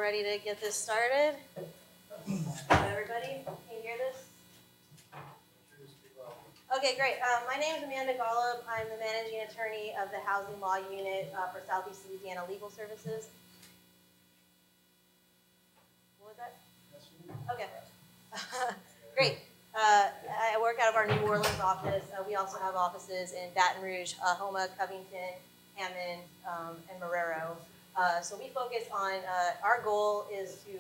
ready to get this started. Everybody, can you hear this? Okay, great. My name is Amanda Golub. I'm the managing attorney of the Housing Law Unit for Southeast Louisiana Legal Services. What was that? Okay. Great. I work out of our New Orleans office. We also have offices in Baton Rouge, Houma, Covington, Hammond, and Marrero. So we focus on, our goal is to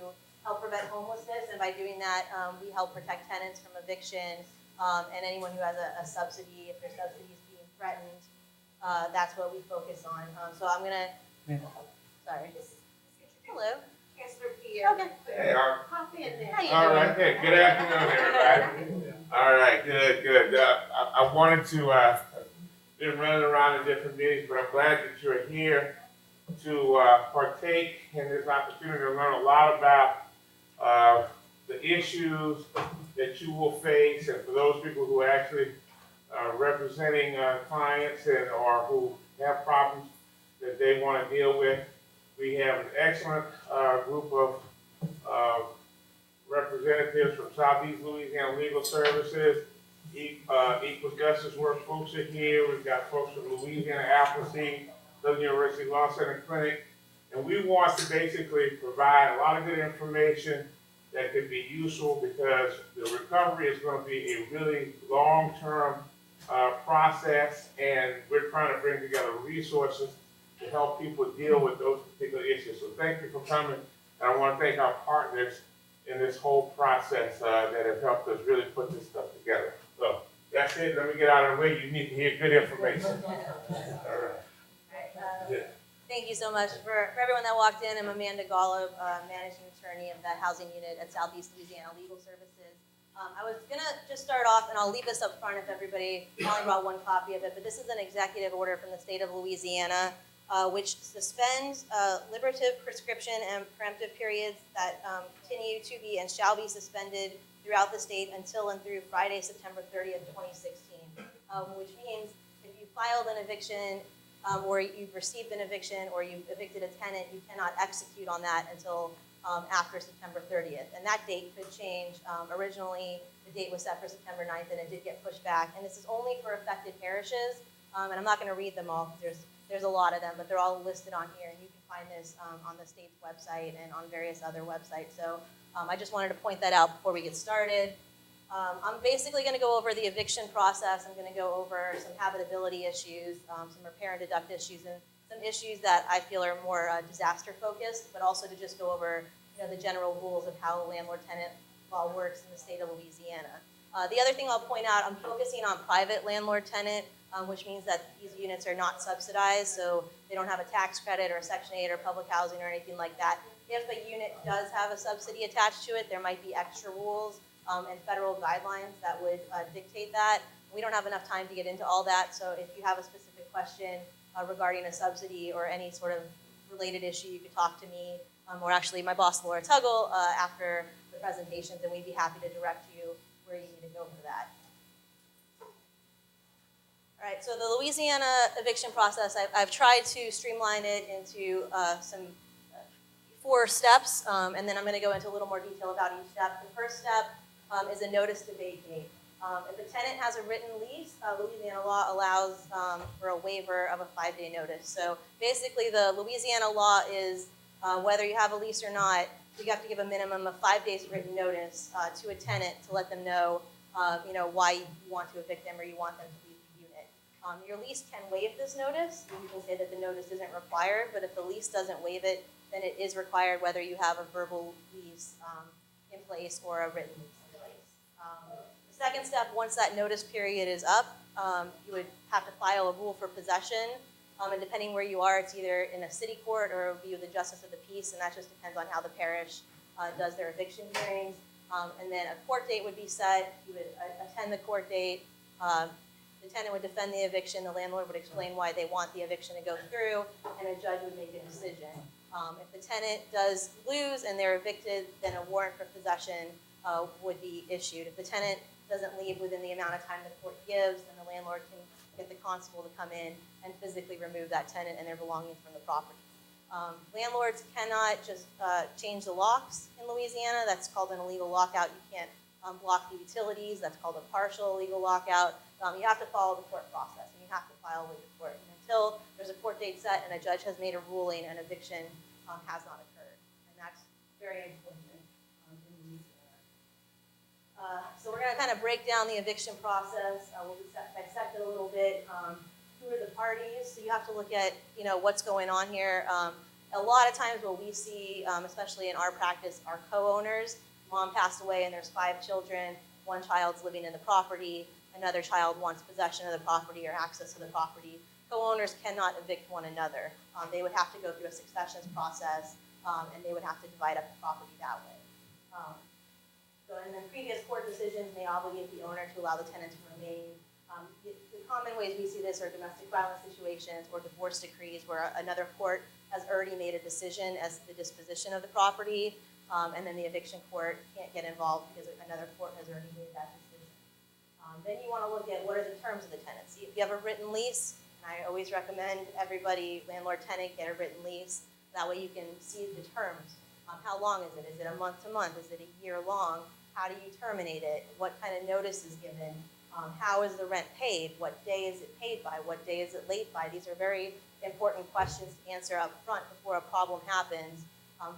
help prevent homelessness, and by doing that, we help protect tenants from eviction, and anyone who has a subsidy, if their subsidy is being threatened, that's what we focus on. So I'm gonna, sorry. Hello. Okay. Hey, Hop in there. all right. Hey, good afternoon, everybody. All right, good. I wanted to been running around in different meetings, but I'm glad that you're here to partake in this opportunity to learn a lot about the issues that you will face, and for those people who are actually representing clients and or who have problems that they want to deal with. We have an excellent group of representatives from Southeast Louisiana Legal Services. Equal Justice Work folks are here. We've got folks from Louisiana Appleseed, Southern University Law Center Clinic, and we want to basically provide a lot of good information that could be useful, because the recovery is going to be a really long-term process, and we're trying to bring together resources to help people deal with those particular issues. So thank you for coming, and I want to thank our partners in this whole process that have helped us really put this stuff together. So that's it. Let me get out of the way. You need to hear good information. All right. Thank you so much. For everyone that walked in, I'm Amanda Golub, managing attorney of the housing unit at Southeast Louisiana Legal Services. I was gonna just start off, and I'll leave this up front if everybody only brought one copy of it, but this is an executive order from the state of Louisiana, which suspends liberative prescription and preemptive periods that continue to be and shall be suspended throughout the state until and through Friday, September 30th, 2016, which means if you filed an eviction or you've received an eviction or you've evicted a tenant, you cannot execute on that until after September 30th. And that date could change. Originally, the date was set for September 9th, and it did get pushed back. And this is only for affected parishes. And I'm not going to read them all, because there's a lot of them, but they're all listed on here. And you can find this on the state's website and on various other websites. So I just wanted to point that out before we get started. I'm basically going to go over the eviction process. I'm going to go over some habitability issues, some repair and deduct issues, and some issues that I feel are more disaster focused, but also to just go over the general rules of how landlord-tenant law works in the state of Louisiana. The other thing I'll point out, I'm focusing on private landlord-tenant, which means that these units are not subsidized, so they don't have a tax credit or a Section 8 or public housing or anything like that. If a unit does have a subsidy attached to it, there might be extra rules and federal guidelines that would dictate that. We don't have enough time to get into all that, so if you have a specific question regarding a subsidy or any sort of related issue, you could talk to me, or actually my boss, Laura Tuggle, after the presentations, and we'd be happy to direct you where you need to go for that. All right, so the Louisiana eviction process, I've tried to streamline it into some 4 steps, and then I'm going to go into a little more detail about each step. The first step is a notice to vacate. If a tenant has a written lease, Louisiana law allows for a waiver of a 5-day notice. So basically the Louisiana law is whether you have a lease or not, you have to give a minimum of 5 days written notice to a tenant to let them know, why you want to evict them or you want them to leave the unit. Your lease can waive this notice. You can say that the notice isn't required, but if the lease doesn't waive it, then it is required whether you have a verbal lease in place or a written lease in place. The second step, once that notice period is up, you would have to file a rule for possession. And depending where you are, it's either in a city court or it would be with the justice of the peace, and that just depends on how the parish does their eviction hearings. And then a court date would be set. You would attend the court date. The tenant would defend the eviction. The landlord would explain why they want the eviction to go through, and a judge would make a decision. If the tenant does lose and they're evicted, then a warrant for possession would be issued. If the tenant doesn't leave within the amount of time the court gives, then the landlord can get the constable to come in and physically remove that tenant and their belongings from the property. Landlords cannot just change the locks in Louisiana. That's called an illegal lockout. You can't block the utilities. That's called a partial illegal lockout. You have to follow the court process, and you have to file with the court. And until there's a court date set and a judge has made a ruling, an eviction has not occurred. And that's very important in Louisiana. So we're going to kind of break down the eviction process. We'll dissect it a little bit. Who are the parties? So you have to look at, what's going on here. A lot of times what we see, especially in our practice, are co-owners. Mom passed away and there's 5 children. One child's living in the property. Another child wants possession of the property or access to the property. Co-owners cannot evict one another. They would have to go through a successions process, and they would have to divide up the property that way. So in the previous court decisions, they obligate the owner to allow the tenant to remain. The common ways we see this are domestic violence situations or divorce decrees where another court has already made a decision as to the disposition of the property, and then the eviction court can't get involved because another court has already made that decision. Then you want to look at what are the terms of the tenancy. If you have a written lease, and I always recommend everybody, landlord, tenant, get a written lease. That way you can see the terms. How long is it? Is it a month to month? Is it a year long? How do you terminate it? What kind of notice is given? How is the rent paid? What day is it paid by? What day is it late by? These are very important questions to answer up front before a problem happens,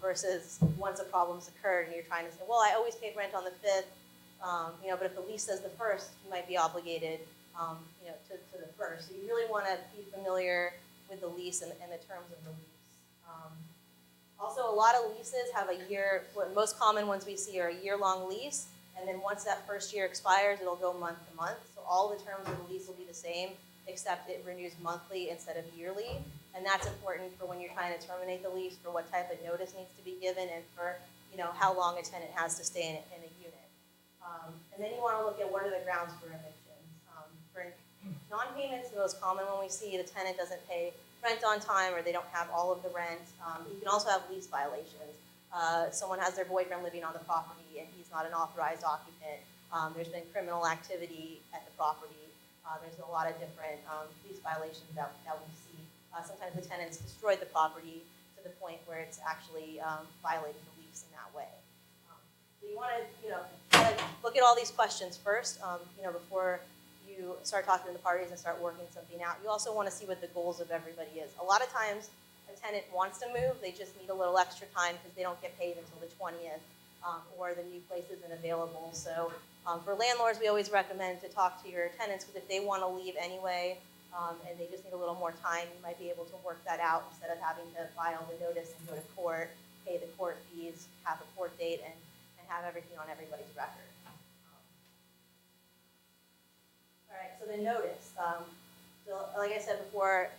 versus once a problem's occurred and you're trying to say, well, I always paid rent on the 5th, but if the lease says the 1st, you might be obligated, to the 1st. So you really want to be familiar with the lease and the terms of the lease. Also, a lot of leases have a year. What most common ones we see are a year-long lease, and then once that first year expires, it'll go month to month. So all the terms of the lease will be the same, except it renews monthly instead of yearly. And that's important for when you're trying to terminate the lease, for what type of notice needs to be given, and for how long a tenant has to stay in a unit. And then you want to look at what are the grounds for evictions. For non-payments, the most common one we see, the tenant doesn't pay rent on time or they don't have all of the rent. You can also have lease violations. Someone has their boyfriend living on the property and he's not an authorized occupant. There's been criminal activity at the property. There's a lot of different lease violations that we see. Sometimes the tenants destroyed the property to the point where it's actually violating the lease in that way. So you want to look at all these questions first, before you start talking to the parties and start working something out. You also want to see what the goals of everybody is. A lot of times a tenant wants to move, they just need a little extra time because they don't get paid until the 20th, or the new place isn't available. So for landlords, we always recommend to talk to your tenants, because if they want to leave anyway, and they just need a little more time, you might be able to work that out instead of having to file the notice and go to court, pay the court fees, have a court date, and have everything on everybody's record. All right, so the notice. So like I said before,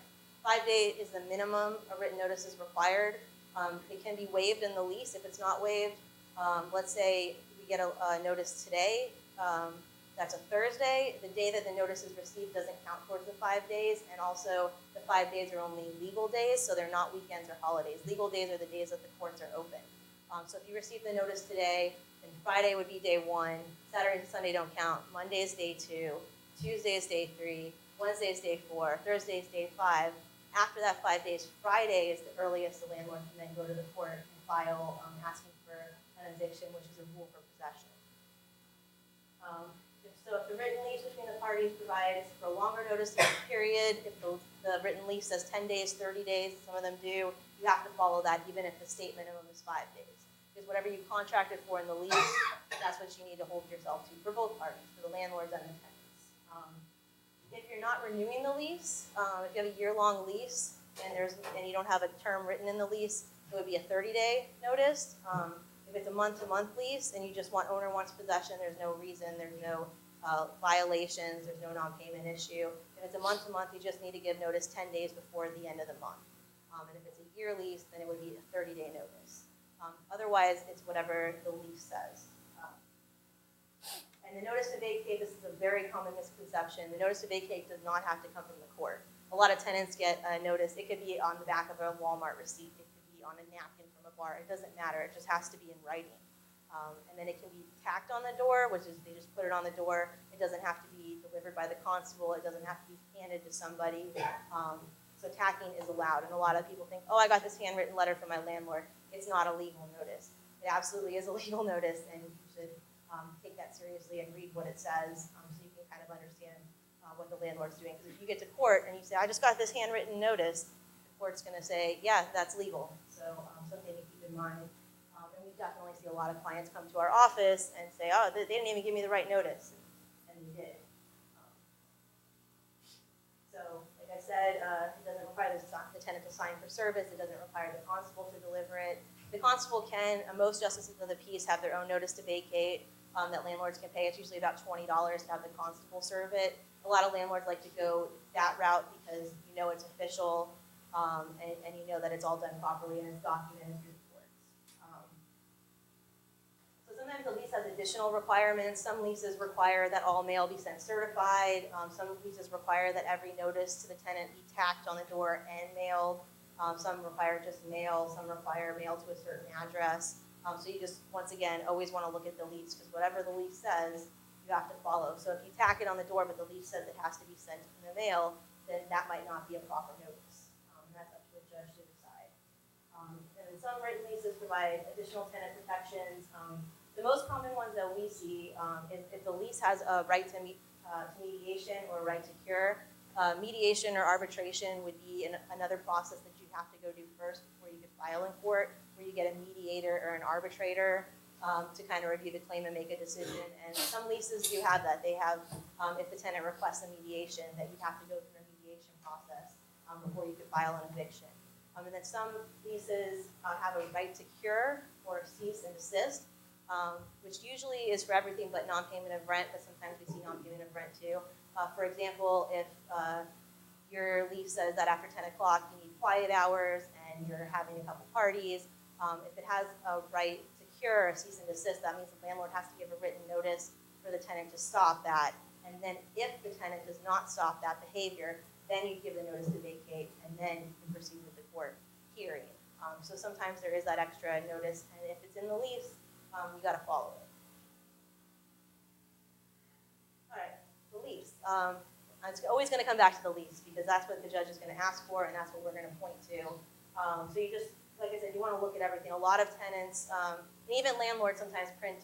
5 days is the minimum. A written notice is required. It can be waived in the lease. If it's not waived, let's say we get a notice today, that's a Thursday. The day that the notice is received doesn't count towards the 5 days, and also the 5 days are only legal days, so they're not weekends or holidays. Legal days are the days that the courts are open. So if you receive the notice today, then Friday would be day 1, Saturday and Sunday don't count, Monday is day 2, Tuesday is day 3, Wednesday is day 4, Thursday is day 5. After that 5 days, Friday is the earliest the landlord can then go to the court and file asking for an eviction, which is a rule for possession. So if the written lease between the parties provides for a longer notice period, if the written lease says 10 days, 30 days, some of them do, you have to follow that even if the state minimum is 5 days. Because whatever you contracted for in the lease, that's what you need to hold yourself to for both parties, for the landlords and the tenants. If you're not renewing the lease, if you have a year-long lease and you don't have a term written in the lease, it would be a 30-day notice. If it's a month-to-month lease and you just owner wants possession, there's no reason, there's no violations, there's no non-payment issue. If it's a month-to-month, you just need to give notice 10 days before the end of the month. And if it's a year lease, then it would be a 30-day notice. Otherwise, it's whatever the lease says. And the notice to vacate, this is a very common misconception. The notice to vacate does not have to come from the court. A lot of tenants get a notice. It could be on the back of a Walmart receipt. It could be on a napkin from a bar. It doesn't matter. It just has to be in writing. And then it can be tacked on the door, which is they just put it on the door. It doesn't have to be delivered by the constable. It doesn't have to be handed to somebody. So tacking is allowed, and a lot of people think, oh, I got this handwritten letter from my landlord. It's not a legal notice. It absolutely is a legal notice, and you should take that seriously and read what it says so you can kind of understand what the landlord's doing. Because if you get to court and you say, I just got this handwritten notice, the court's going to say, yeah, that's legal. So something to keep in mind. And we definitely see a lot of clients come to our office and say, oh, they didn't even give me the right notice. And we did. So, like I said, it doesn't require the tenant to sign for service. It doesn't require the constable to deliver it. The constable can, most justices of the peace have their own notice to vacate that landlords can pay. It's usually about $20 to have the constable serve it. A lot of landlords like to go that route because you know it's official and you know that it's all done properly and it's documented through the courts. So sometimes the lease has additional requirements. Some leases require that all mail be sent certified. Some leases require that every notice to the tenant be tacked on the door and mailed. Some require just mail. Some require mail to a certain address. So you just, once again, always want to look at the lease because whatever the lease says, you have to follow. So if you tack it on the door, but the lease says it has to be sent in the mail, then that might not be a proper notice. That's up to the judge to decide. And then some written leases provide additional tenant protections. The most common ones that we see is if the lease has a right to mediation or a right to cure. Mediation or arbitration would be another process that you have to go do first before you could file in court, where you get a mediator or an arbitrator to kind of review the claim and make a decision. And some leases do have that. They have, if the tenant requests a mediation, that you have to go through a mediation process before you could file an eviction. And then some leases have a right to cure or cease and desist, which usually is for everything but non-payment of rent, but sometimes we see non-payment of rent too. For example, if your lease says that after 10 o'clock you need quiet hours and you're having a couple parties, if it has a right to cure or cease and desist, that means the landlord has to give a written notice for the tenant to stop that. And then if the tenant does not stop that behavior, then you give the notice to vacate, and then you can proceed with the court hearing. So sometimes there is that extra notice, and if it's in the lease, you got to follow it. All right, the lease. It's always going to come back to the lease because that's what the judge is going to ask for, and that's what we're going to point to. So you just, like I said, you want to look at everything. A lot of tenants, and even landlords sometimes print,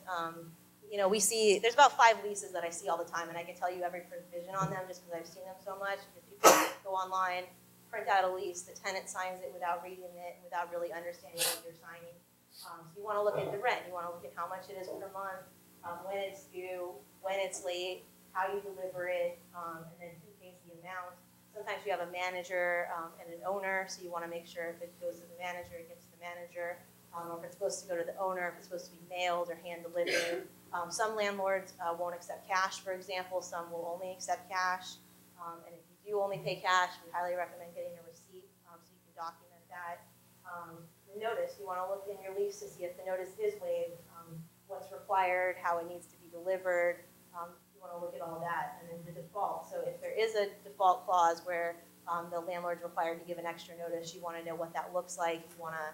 we see, there's about 5 leases that I see all the time, and I can tell you every provision on them just because I've seen them so much. If people go online, print out a lease, the tenant signs it without reading it, and without really understanding what they're signing. So you want to look at the rent. You want to look at how much it is per month, when it's due, when it's late, how you deliver it, and then who pays the amount. Sometimes you have a manager and an owner, so you want to make sure if it goes to the manager, it gets to the manager, or if it's supposed to go to the owner, if it's supposed to be mailed or hand-delivered. Some landlords won't accept cash, for example. Some will only accept cash. And if you do only pay cash, we highly recommend getting a receipt so you can document that. The notice, you want to look in your lease to see if the notice is waived, what's required, how it needs to be delivered. You want to look at all that. And then the default. So if there is a default clause where the landlord's required to give an extra notice, you want to know what that looks like. You want to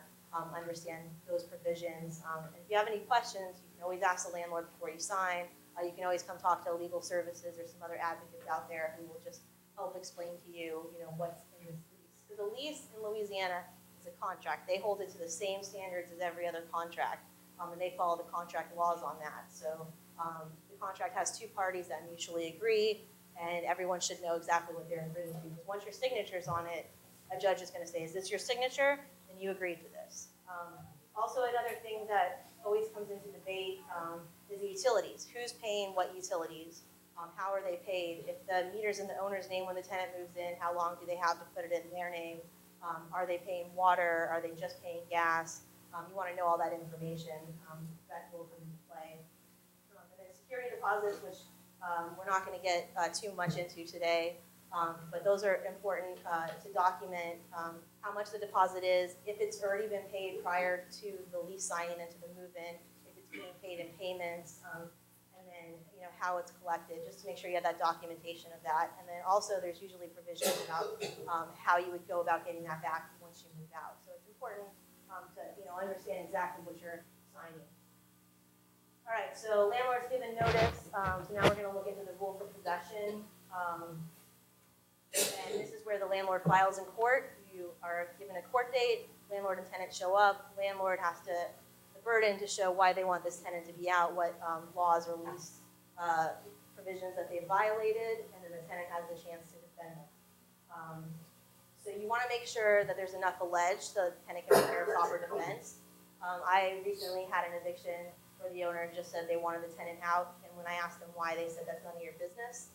understand those provisions. And if you have any questions, you can always ask the landlord before you sign. You can always come talk to legal services or some other advocates out there who will just help explain to you, what's in this lease. Because the lease in Louisiana is a contract. They hold it to the same standards as every other contract, and they follow the contract laws on that. So the contract has 2 parties that mutually agree, and everyone should know exactly what they're agreeing to. Because once your signature's on it, a judge is going to say, is this your signature? And you agreed to this. Also, another thing that always comes into debate is the utilities. Who's paying what utilities? How are they paid? If the meter's in the owner's name when the tenant moves in, how long do they have to put it in their name? Are they paying water? Are they just paying gas? You want to know all that information. That will come into play. And then security deposits, which we're not going to get too much into today. But those are important to document how much the deposit is, if it's already been paid prior to the lease signing and to the move-in, if it's being paid in payments, and then how it's collected, just to make sure you have that documentation of that. And then also there's usually provisions about how you would go about getting that back once you move out. So it's important to understand exactly what you're signing. All right, so landlord's given notice. So now we're going to look into the rule for possession. And this is where the landlord files in court, you are given a court date, landlord and tenant show up, landlord has the burden to show why they want this tenant to be out, what laws or lease provisions that they violated, and then the tenant has the chance to defend them. So you want to make sure that there's enough alleged so the tenant can prepare a proper defense. I recently had an eviction where the owner just said they wanted the tenant out, and when I asked them why, they said that's none of your business.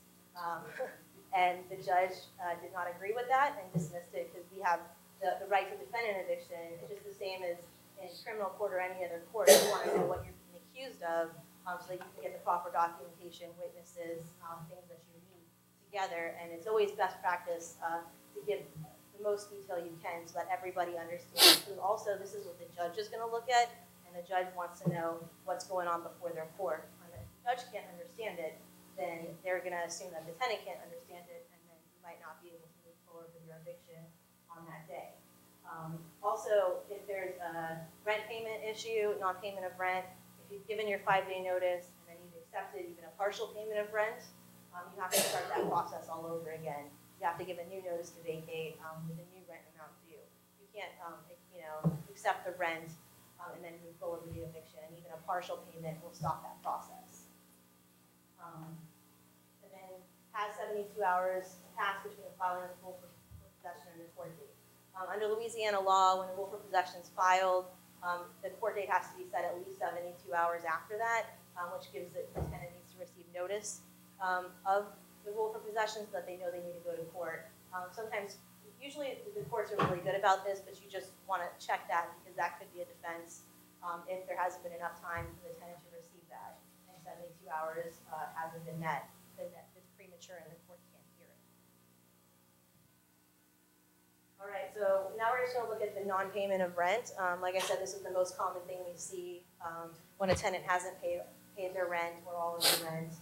And the judge did not agree with that and dismissed it because we have the right to defend an eviction. It's just the same as in criminal court or any other court. You want to know what you're being accused of so that you can get the proper documentation, witnesses, things that you need together. And it's always best practice to give the most detail you can so that everybody understands. Because also, this is what the judge is going to look at, and the judge wants to know what's going on before their court. When the judge can't understand it, then they're going to assume that the tenant can't understand it, and then you might not be able to move forward with your eviction on that day. Also, if there's a rent payment issue, non-payment of rent, if you've given your 5-day notice and then you've accepted even a partial payment of rent, you have to start that process all over again. You have to give a new notice to vacate with a new rent amount due. You can't, accept the rent and then move forward with the eviction. Even a partial payment will stop that process. And then has 72 hours passed between the filing of the rule for possession and the court date. Under Louisiana law, when the rule for possession is filed, the court date has to be set at least 72 hours after that, which gives the tenant needs to receive notice of the rule for possession so that they know they need to go to court. Usually the courts are really good about this, but you just want to check that because that could be a defense if there hasn't been enough time for the tenant to receive that, and 72 hours hasn't been met, then it's premature and the court can't hear it. All right, so now we're just going to look at the non-payment of rent. Like I said, this is the most common thing we see when a tenant hasn't paid their rent or all of the rent.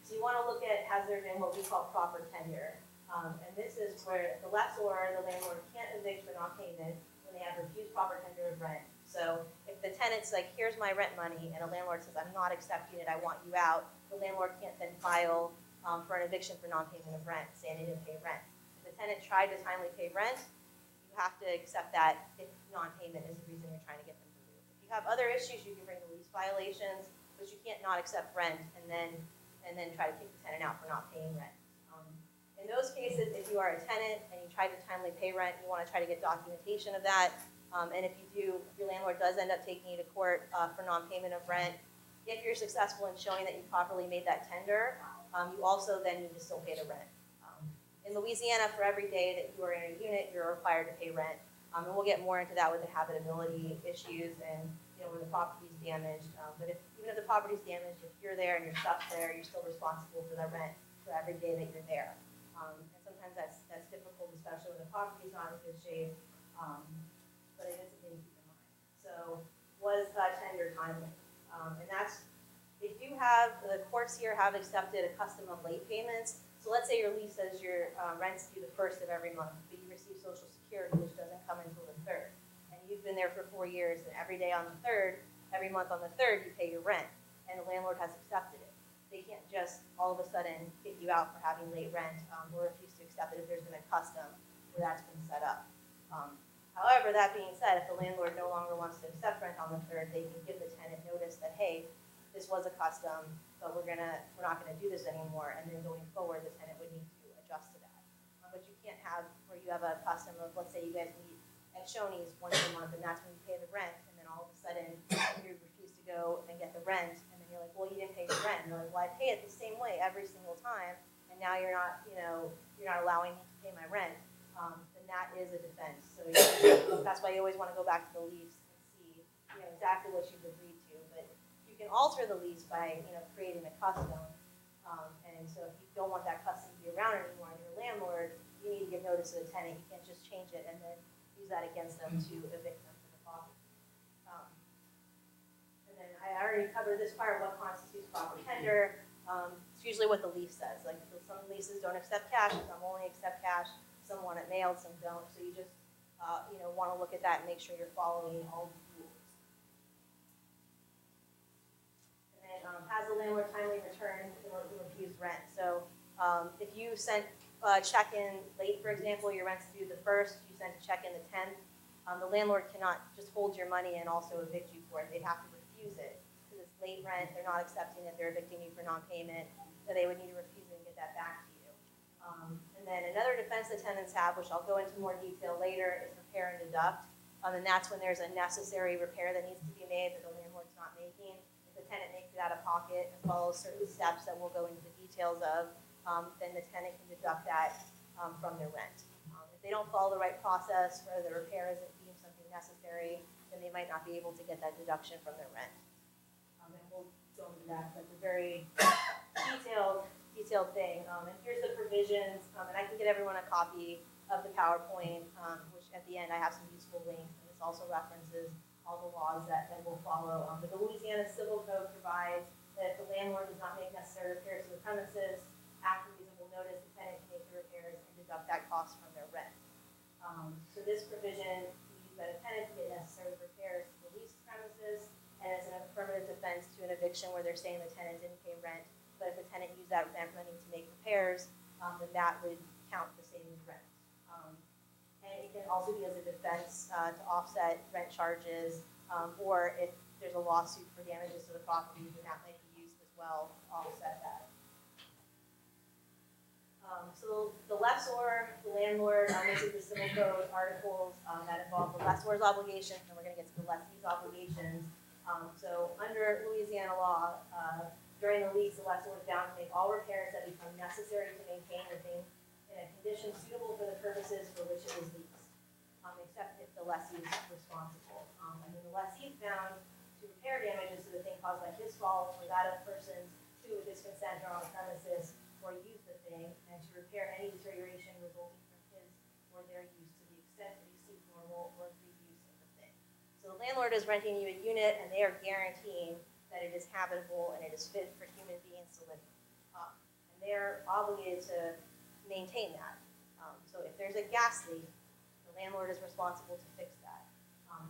So you want to look at, has there been what we call proper tender? And this is where the lessor, the landlord, can't evict for non-payment when they have refused proper tender of rent. So if the tenant's like, here's my rent money, and a landlord says, I'm not accepting it, I want you out, the landlord can't then file for an eviction for non-payment of rent, saying they didn't pay rent. If the tenant tried to timely pay rent, you have to accept that if non-payment is the reason you're trying to get them to move. If you have other issues, you can bring the lease violations, but you can't not accept rent and then try to kick the tenant out for not paying rent. In those cases, if you are a tenant and you try to timely pay rent, you want to try to get documentation of that. And if you do, if your landlord does end up taking you to court for non-payment of rent, if you're successful in showing that you properly made that tender, you also then need to still pay the rent. In Louisiana, for every day that you are in a unit, you're required to pay rent. And we'll get more into that with the habitability issues and when the property is damaged. But even if the property is damaged, if you're there and you're stuck there, you're still responsible for the rent for every day that you're there. And sometimes that's difficult, especially when the property is not in good shape. But it is a thing to keep in mind. So was tender timely? And that's, they do have, the courts here have accepted a custom of late payments. So let's say your lease says your rent's due the 1st of every month, but you receive Social Security, which doesn't come until the 3rd. And you've been there for 4 years, and every day on the 3rd, every month on the 3rd, you pay your rent. And the landlord has accepted it. They can't just all of a sudden kick you out for having late rent or refuse to accept it if there's been a custom where that's been set up. However, that being said, if the landlord no longer wants to accept rent on the 3rd, they can give the tenant notice that, hey, this was a custom, but we're not gonna do this anymore. And then going forward, the tenant would need to adjust to that. But you can't have where you have a custom of, let's say you guys meet at Shoney's once a month, and that's when you pay the rent, and then all of a sudden you refuse to go and get the rent, and then you're like, well, you didn't pay the rent. And they're like, well, I pay it the same way every single time, and now you're not allowing me to pay my rent. Then that is a defense. So that's why you always want to go back to the lease and see, exactly what you've agreed to. But you can alter the lease by, creating a custom. And so if you don't want that custom to be around anymore, and you're a landlord, you need to give notice to the tenant. You can't just change it and then use that against them to evict them from the property. And then I already covered this part, what constitutes proper tender. It's usually what the lease says. Like some leases don't accept cash, some only accept cash, some want it mailed, some don't. So you just want to look at that and make sure you're following all the rules. And then has the landlord timely returned the refused rent? So if you sent check in late, for example, your rent's due the 1st, you send a check in the 10th, the landlord cannot just hold your money and also evict you for it. They'd have to refuse it because it's late rent. They're not accepting it. They're evicting you for non-payment. So they would need to refuse it and get that back to you. And then another defense the tenants have, which I'll go into more detail later, is repair and deduct. And that's when there's a necessary repair that needs to be made that the landlord's not making. If the tenant makes it out of pocket and follows certain steps that we'll go into the details of, then the tenant can deduct that from their rent. If they don't follow the right process, or the repair isn't deemed something necessary, then they might not be able to get that deduction from their rent. And we'll go into that. That's a very detailed thing. And here's the provisions, and I can get everyone a copy of the PowerPoint, which at the end I have some useful links, and this also references all the laws that will follow. But the Louisiana Civil Code provides that if the landlord does not make necessary repairs to the premises, after reasonable notice, the tenant can make the repairs and deduct that cost from their rent. So this provision used by the tenant to get necessary repairs to the leased premises, and it's an affirmative defense to an eviction where they're saying the tenant didn't pay rent, but if the tenant used that rent money to make repairs, then that would count the same as rent. And it can also be as a defense to offset rent charges, or if there's a lawsuit for damages to the property, then that might be used as well to offset that. So the lessor, the landlord, this is the civil code articles that involve the lessor's obligations, and we're going to get to the lessee's obligations. So under Louisiana law, during the lease, the lessor is bound to make all repairs that become necessary to maintain the thing in a condition suitable for the purposes for which it was leased, except if the lessee is responsible. And then the lessee is bound to repair damages to the thing caused by his fault or that of persons who, with his consent, are on the premises or use the thing, and to repair any deterioration resulting from his or their use to the extent that exceeds normal or agreed use of the thing. So the landlord is renting you a unit, and they are guaranteeing that it is habitable and it is fit for human beings to live in. And they're obligated to maintain that. So if there's a gas leak, the landlord is responsible to fix that.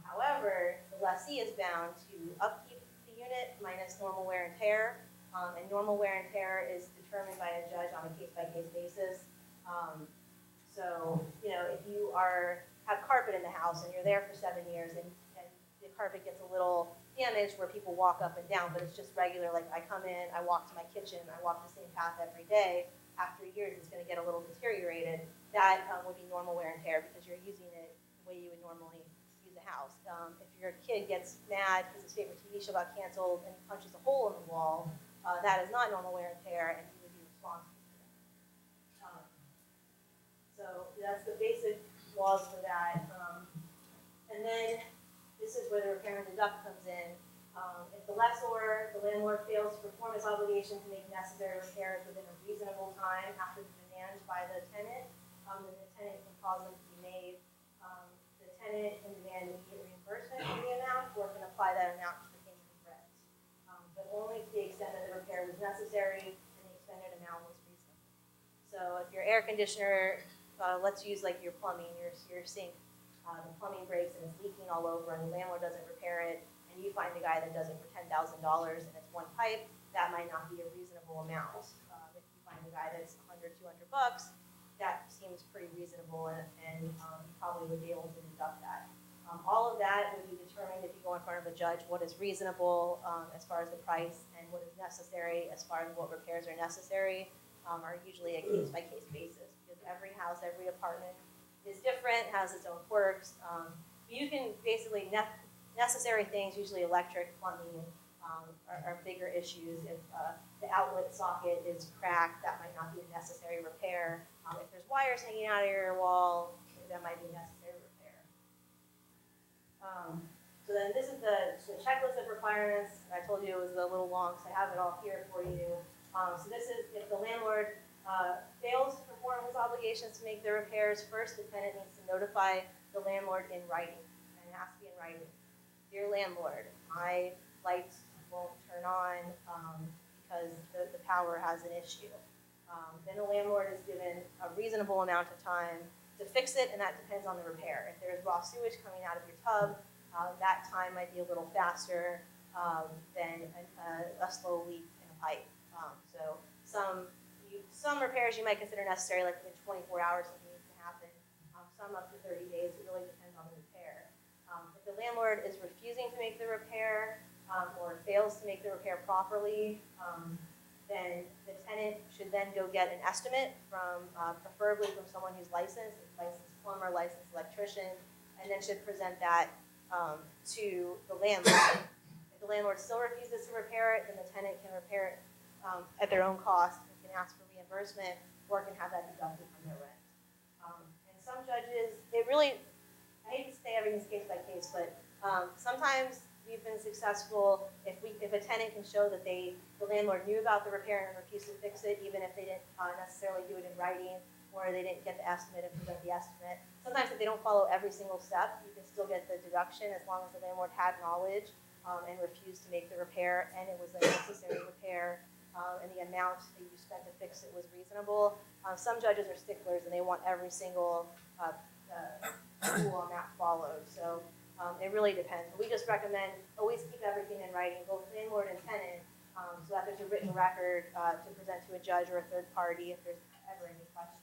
However, the lessee is bound to upkeep the unit minus normal wear and tear. And normal wear and tear is determined by a judge on a case-by-case basis. So, if you have carpet in the house and you're there for 7 years and the carpet gets a little damaged where people walk up and down, but it's just regular, like I come in, I walk to my kitchen, I walk the same path every day, after years it's going to get a little deteriorated, that would be normal wear and tear because you're using it the way you would normally use a house. If your kid gets mad because his favorite TV show got canceled and he punches a hole in the wall, that is not normal wear and tear, and he would be responsible for that. So that's the basic laws for that. And then this is where the repair and deduct comes in. If the lessor, the landlord, fails to perform his obligation to make necessary repairs within a reasonable time after the demand by the tenant, then the tenant can cause them to be made. The tenant can demand immediate reimbursement for the amount, or can apply that amount to the payment of rent. But only to the extent that the repair was necessary and the expended amount was reasonable. So if your air conditioner, let's use like your plumbing, your sink, the plumbing breaks and it's leaking all over and the landlord doesn't repair it, and you find a guy that does it for $10,000 and it's one pipe, that might not be a reasonable amount. If you find a guy that's $100, $200, that seems pretty reasonable, and you probably would be able to deduct that. All of that would be determined if you go in front of a judge what is reasonable as far as the price, and what is necessary as far as what repairs are necessary are usually a case-by-case basis, because every house, every apartment is different, has its own quirks. You can basically, necessary things, usually electric, plumbing, are bigger issues. If the outlet socket is cracked, that might not be a necessary repair. If there's wires hanging out of your wall, that might be a necessary repair. So then this is the checklist of requirements. I told you it was a little long, so I have it all here for you. So this is if the landlord fails to perform his obligations to make the repairs. First, the tenant needs to notify the landlord in writing, and it has to be in writing. Dear landlord, my lights won't turn on because the power has an issue. Then the landlord is given a reasonable amount of time to fix it, and that depends on the repair. If there's raw sewage coming out of your tub, that time might be a little faster than a slow leak in a pipe. So some repairs you might consider necessary, like in 24 hours something needs to happen, some up to 30 days. It really depends on the repair. If the landlord is refusing to make the repair or fails to make the repair properly, then the tenant should then go get an estimate from, preferably from someone who's licensed, licensed plumber, licensed electrician, and then should present that to the landlord. If the landlord still refuses to repair it, then the tenant can repair it at their own cost and can ask for reimbursement or can have that deducted from their rent. And some judges, it really, I hate to say everything's case by case, but sometimes we've been successful if a tenant can show that the landlord knew about the repair and refused to fix it, even if they didn't necessarily do it in writing or they didn't get the estimate and present the estimate. Sometimes if they don't follow every single step, you can still get the deduction as long as the landlord had knowledge and refused to make the repair and it was a necessary repair and the amount that you spent to fix it was reasonable. Some judges are sticklers and they want every single rule on that followed. So it really depends. We just recommend always keep everything in writing, both landlord and tenant, so that there's a written record to present to a judge or a third party if there's ever any questions.